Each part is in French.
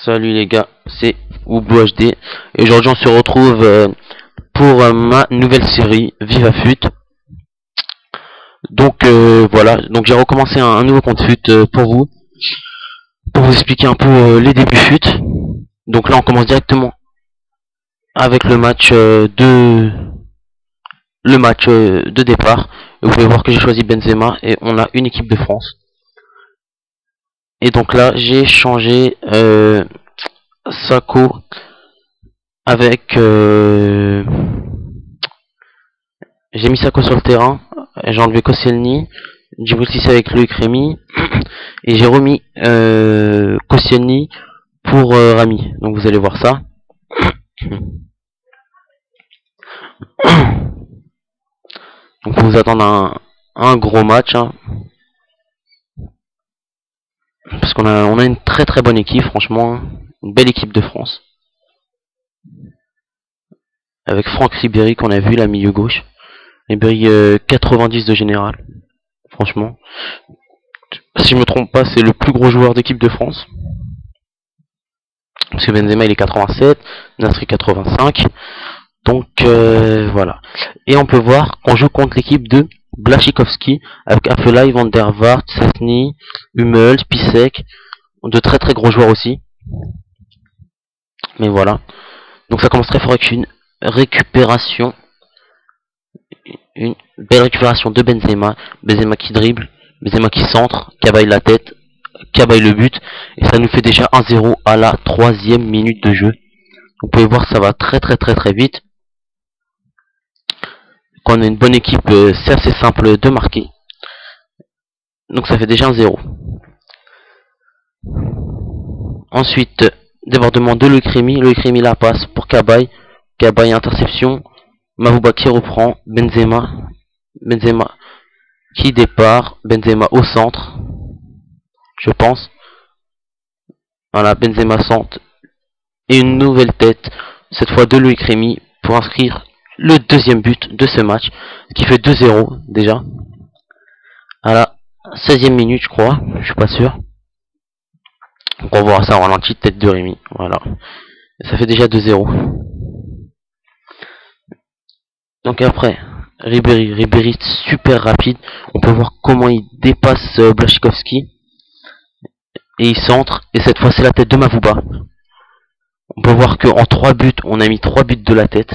Salut les gars, c'est Oubou HD et aujourd'hui on se retrouve pour ma nouvelle série Viva Fut. Donc voilà, donc j'ai recommencé un nouveau compte Fut pour vous expliquer un peu les débuts Fut. Donc là on commence directement avec le match de départ. Et vous pouvez voir que j'ai choisi Benzema et on a une équipe de France. Et donc là j'ai changé Sako avec j'ai mis Sako sur le terrain, j'ai enlevé Koscielny, Djibril Cissé avec Loïc Rémy et j'ai remis Koscielny pour Rami. Donc vous allez voir ça. Donc vous attendre un gros match hein, parce qu'on a une très très bonne équipe, franchement, une belle équipe de France. Avec Franck Ribéry qu'on a vu là milieu gauche. Ribéry 90 de général. Franchement, si je me trompe pas, c'est le plus gros joueur d'équipe de France. Parce que Benzema il est 87, Nasri 85. Donc voilà. Et on peut voir qu'on joue contre l'équipe de Blaszczykowski avec Afelai, Van der Vaart, Szczesny, Hummels, Pisek, de très très gros joueurs aussi. Mais voilà. Donc ça commence très fort avec une récupération. Une belle récupération de Benzema. Benzema qui dribble, Benzema qui centre, cabaye la tête, cabaye le but. Et ça nous fait déjà 1-0 à la 3e minute de jeu. Vous pouvez voir ça va très très très très vite. Quand on a une bonne équipe, c'est assez simple de marquer. Donc ça fait déjà 1-0. Ensuite, débordement de Loïc Rémy. Loïc Rémy la passe pour Cabaye. Cabaye interception. Mavouba qui reprend. Benzema qui départ. Benzema au centre. Je pense. Voilà, Benzema centre. Et une nouvelle tête. Cette fois de Loïc Rémy pour inscrire le deuxième but de ce match. Ce qui fait 2-0 déjà. À la 16e minute je crois. Je suis pas sûr. Donc on voit ça en ralenti, tête de Rémy. Voilà. Et ça fait déjà 2-0. Donc après, Ribéry super rapide. On peut voir comment il dépasse Blaszczykowski. Et il centre. Et cette fois c'est la tête de Mavouba. On peut voir qu'en 3 buts, on a mis 3 buts de la tête.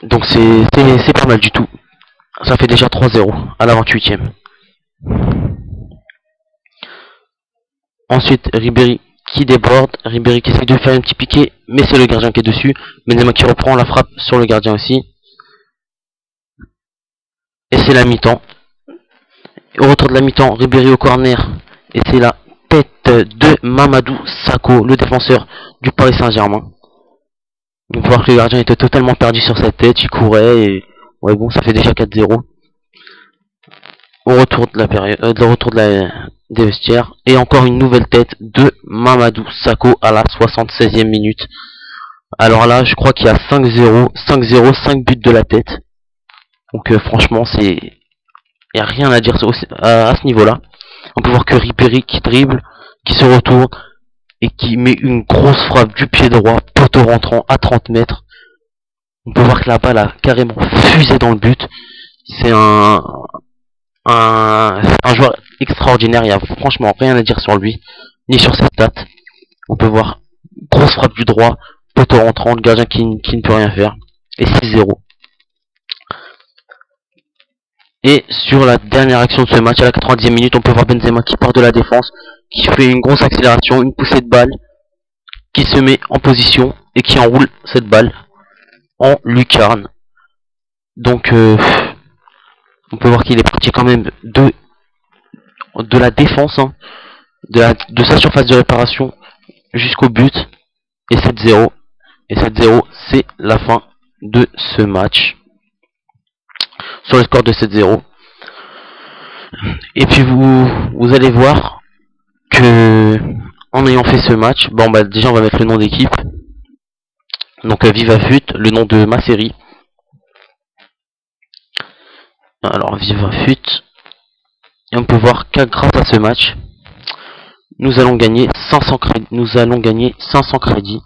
Donc c'est pas mal du tout. Ça fait déjà 3-0 à la 28e. Ensuite, Ribéry qui déborde. Ribéry qui essaie de faire un petit piqué. Mais c'est le gardien qui est dessus. Benzema qui reprend la frappe sur le gardien aussi. Et c'est la mi-temps. Au retour de la mi-temps, Ribéry au corner. Et c'est la tête de Mamadou Sakho, le défenseur du Paris Saint-Germain. On peut voir que le gardien était totalement perdu sur sa tête. Il courait et... ouais bon, ça fait déjà 4-0. Au retour de la période, des vestiaires. Et encore une nouvelle tête de Mamadou Sakho à la 76e minute. Alors là, je crois qu'il y a 5-0, 5-0, 5 buts de la tête. Donc franchement, c'est... il n'y a rien à dire à ce niveau-là. On peut voir que Ribéry qui dribble, qui se retourne et qui met une grosse frappe du pied droit, poteau rentrant à 30 mètres. On peut voir que la balle a carrément fusé dans le but. C'est un joueur extraordinaire, il n'y a franchement rien à dire sur lui, ni sur ses stats. On peut voir grosse frappe du droit, poteau rentrant, le gardien qui ne peut rien faire. Et 6-0. Et sur la dernière action de ce match, à la 90e minute, on peut voir Benzema qui part de la défense, qui fait une grosse accélération, une poussée de balle, qui se met en position et qui enroule cette balle en lucarne. Donc on peut voir qu'il est parti quand même de la défense, hein, de sa surface de réparation jusqu'au but. Et 7-0. Et 7-0, c'est la fin de ce match. Sur le score de 7-0. Et puis vous allez voir que en ayant fait ce match, bon bah déjà on va mettre le nom d'équipe. Donc Viva Fut, le nom de ma série. Alors Viva Fut. Et on peut voir qu'à grâce à ce match, nous allons gagner 500 crédits. Nous allons gagner 500 crédits.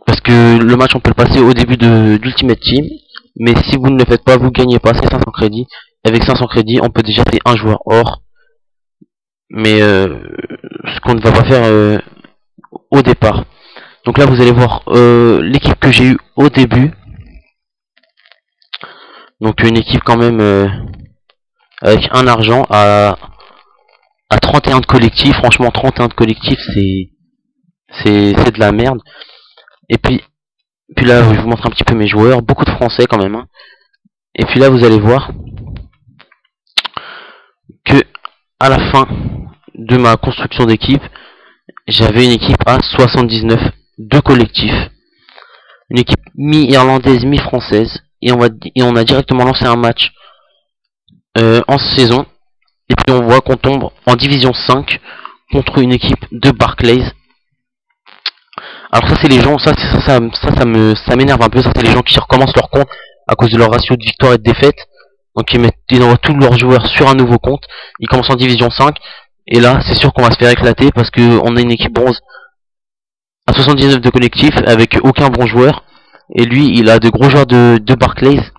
Parce que le match on peut le passer au début d'Ultimate Team. Mais si vous ne le faites pas, vous gagnez pas ces 500 crédits. Avec 500 crédits, on peut déjà faire un joueur or. Mais ce qu'on ne va pas faire au départ. Donc là vous allez voir l'équipe que j'ai eue au début. Donc une équipe quand même avec un argent à 31 de collectif. Franchement 31 de collectif c'est de la merde. Et puis là je vais vous montrer un petit peu mes joueurs. Beaucoup de français quand même hein. Et puis là vous allez voir que à la fin de ma construction d'équipe, j'avais une équipe à 79 de collectif. Une équipe mi-irlandaise, mi-française. Et on a directement lancé un match en saison. Et puis on voit qu'on tombe en division 5 contre une équipe de Barclays. Alors ça c'est les gens, ça m'énerve un peu, ça c'est les gens qui recommencent leur compte à cause de leur ratio de victoire et de défaite. Donc ils envoient tous leurs joueurs sur un nouveau compte, ils commencent en division 5, et là c'est sûr qu'on va se faire éclater parce qu'on a une équipe bronze à 79 de collectif avec aucun bon joueur, et lui il a de gros joueurs de Barclays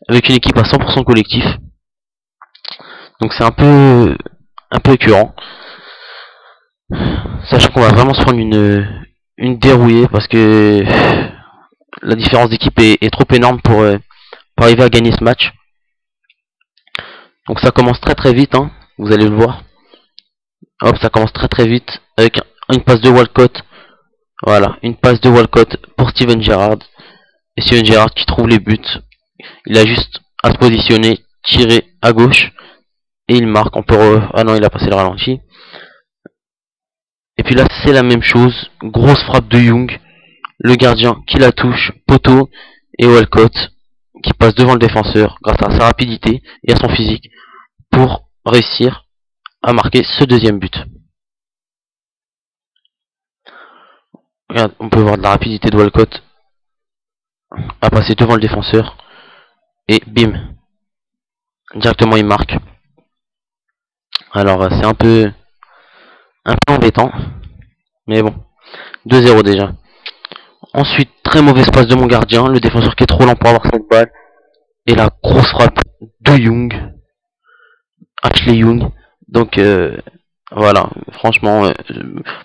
avec une équipe à 100% collectif. Donc c'est un peu écœurant, sachant qu'on va vraiment se prendre une dérouillée parce que la différence d'équipe est trop énorme pour arriver à gagner ce match. Donc ça commence très vite hein, vous allez le voir. Hop, ça commence très vite avec une passe de Walcott. Voilà, une passe de Walcott pour Steven Gerrard. Et Steven Gerrard qui trouve les buts. Il a juste à se positionner, tirer à gauche et il marque. On peut ah non, il a passé le ralenti. Et puis là, c'est la même chose. Grosse frappe de Young. Le gardien qui la touche, poteau, et Walcott qui passe devant le défenseur grâce à sa rapidité et à son physique pour réussir à marquer ce deuxième but. Regarde, on peut voir de la rapidité de Walcott à passer devant le défenseur et bim, directement il marque. Alors c'est un peu embêtant, mais bon, 2-0 déjà. Ensuite, très mauvaise passe de mon gardien, le défenseur qui est trop lent pour avoir cette balle. Et la grosse frappe de Young, Ashley Young. Donc voilà, franchement,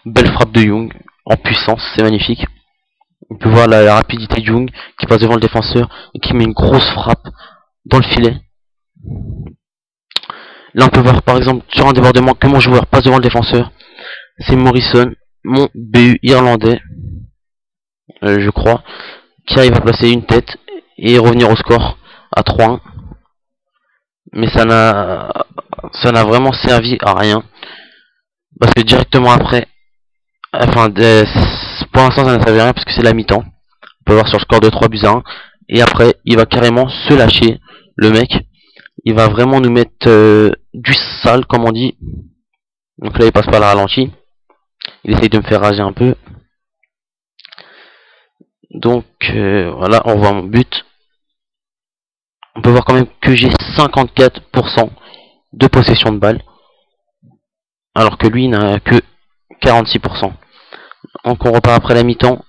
belle frappe de Young, en puissance, c'est magnifique. On peut voir la rapidité de Young qui passe devant le défenseur et qui met une grosse frappe dans le filet. Là on peut voir par exemple sur un débordement que mon joueur passe devant le défenseur. C'est Morrison, mon BU irlandais, je crois, qui arrive à placer une tête et revenir au score à 3-1. Mais ça n'a vraiment servi à rien. Parce que directement après, enfin pour l'instant ça n'a servi à rien parce que c'est la mi-temps. On peut voir sur le score de 3-1. Et après il va carrément se lâcher, le mec. Il va vraiment nous mettre du sale comme on dit. Donc là il passe par le ralenti. Il essaye de me faire rager un peu. Donc voilà, on voit mon but. On peut voir quand même que j'ai 54% de possession de balle. Alors que lui n'a que 46%. Donc on repart après la mi-temps.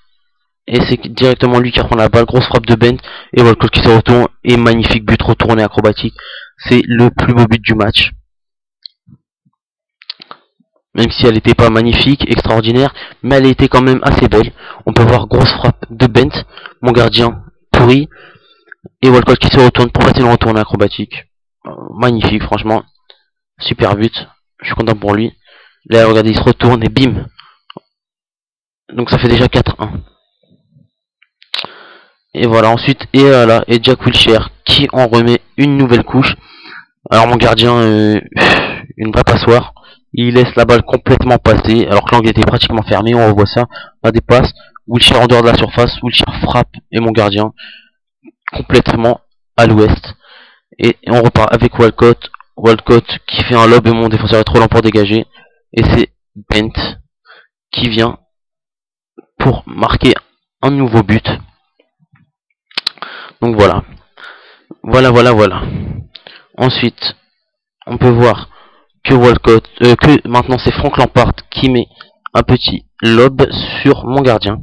Et c'est directement lui qui reprend la balle. Grosse frappe de Bent. Et Walcott qui se retourne. Et magnifique but retourné acrobatique. C'est le plus beau but du match. Même si elle n'était pas magnifique, extraordinaire, mais elle était quand même assez belle. On peut voir grosse frappe de Bent, mon gardien pourri, et Walcott qui se retourne pour passer le retourné acrobatique. Magnifique, franchement. Super but. Je suis content pour lui. Là, regardez, il se retourne et bim. Donc ça fait déjà 4-1. Et voilà, ensuite, et voilà, et Jack Wilshere qui en remet une nouvelle couche. Alors mon gardien, une vraie passoire. Il laisse la balle complètement passer, alors que l'angle était pratiquement fermé, on revoit ça, pas des passes. Wilshere en dehors de la surface, Wilshere frappe, et mon gardien, complètement à l'ouest. Et on repart avec Walcott. Walcott qui fait un lob et mon défenseur est trop lent pour dégager. Et c'est Bent qui vient pour marquer un nouveau but. Donc voilà. Voilà. Ensuite, on peut voir que Walcott, que maintenant c'est Frank Lampard qui met un petit lob sur mon gardien.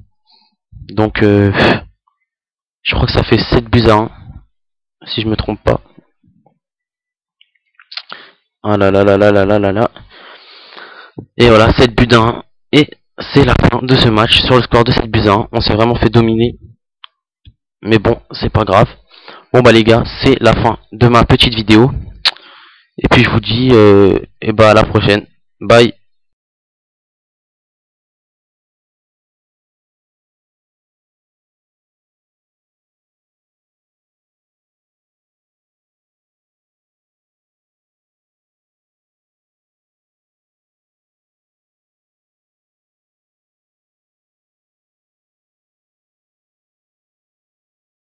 Donc je crois que ça fait 7 buts à 1, si je me trompe pas. Ah là là là là là là là là. Et voilà, 7 buts à 1. Et c'est la fin de ce match sur le score de 7 buts à 1. On s'est vraiment fait dominer. Mais bon, c'est pas grave. Bon bah les gars, c'est la fin de ma petite vidéo. Et puis je vous dis et bah à la prochaine. Bye.